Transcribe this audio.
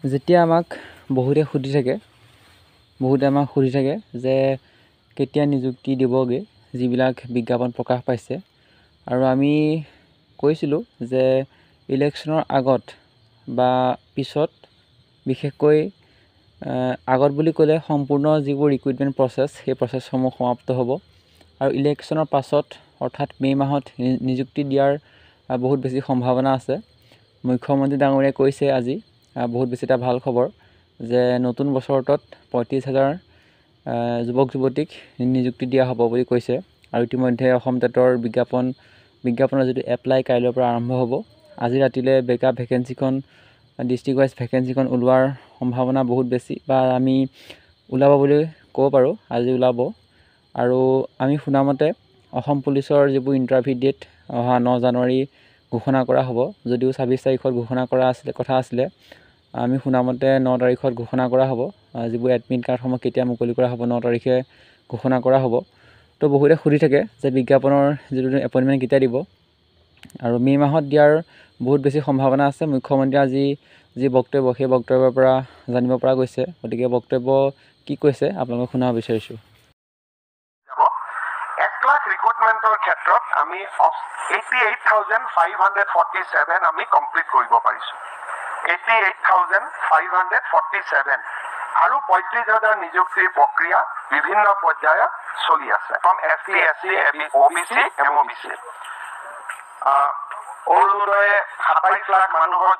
যেতিয়া আমাক বহুতে আমাক সুধি থাকে যে কেতিয়া নিযুক্তি দিবগৈ, যিবিলাক বিজ্ঞাপন প্ৰকাশ পাইছে। আৰু আমি কৈছিলোঁ যে ইলেকশ্যনৰ আগত বা পিছত, বিশেষকৈ আগত বুলি ক'লে সম্পূৰ্ণ যিবোৰ ৰিক্ৰুইটমেণ্ট প্ৰচেছ, সেই প্ৰচেছসমূহ সমাপ্ত হ'ব। আৰু ইলেকশ্যনৰ পাছত অৰ্থাৎ মে' মাহত নিযুক্তি দিয়াৰ বহুত বেছি সম্ভাৱনা আছে। মুখ্যমন্ত্ৰী ডাঙৰীয়াই কৈছে আজি বহুত বেছি এটা ভাল খবৰ যে নতুন বছৰটোত 35,000 যুৱক যুৱতীক নিযুক্তি দিয়া হ'ব বুলি কৈছে। আৰু ইতিমধ্যে অসম টেটৰ বিজ্ঞাপনৰ যিটো এপ্লাই কাইলৈৰ পৰা আৰম্ভ হ'ব। আজি ৰাতিলৈ বেকআপ ভেকেঞ্চিখন, ডিষ্ট্ৰিক্ট ৱাইজ ভেকেঞ্চিখন ওলোৱাৰ সম্ভাৱনা বহুত বেছি, বা আমি ওলাব বুলি ক'ব পাৰোঁ, আজি ওলাব। আৰু আমি শুনামতে অসম পুলিচৰ যিবোৰ ইণ্টাৰভিউ ডেট অহা 9 জানুৱাৰী ঘোষণা কৰা হ'ব, যদিও 26 তাৰিখত ঘোষণা কৰা কথা আছিলে। আমি শুনামতে 9 তাৰিখত ঘোষণা কৰা হ'ব। যিবোৰ এডমিট কাৰ্ডসমূহ কেতিয়া মুকলি কৰা হ'ব, 9 তাৰিখে ঘোষণা কৰা হ'ব। তো বহুতে সুধি থাকে যে বিজ্ঞাপনৰ যিটো এপইণ্টমেণ্ট কেতিয়া দিব। আৰু মে' মাহত দিয়াৰ বহুত বেছি সম্ভাৱনা আছে। মুখ্যমন্ত্ৰীয়ে আজি যি বক্তব্য, সেই বক্তব্যৰ পৰা জানিব পৰা গৈছে। গতিকে বক্তব্য কি কৈছে আপোনালোকক শুনাব বিচাৰিছোঁ। 1 লাখ ৰিক্ৰুটমেণ্টৰ ক্ষেত্ৰত আমি 88,547 আমি কমপ্লিট কৰিব পাৰিছোঁ। 88,547 আৰু 35,000 নিযুক্তিৰ প্ৰক্ৰিয়া বিভিন্ন পৰ্যায়ত চলি আছে। From SC, SC, OBC, MOBC। অৰুণোদয়ে 27 lakh মানুহৰ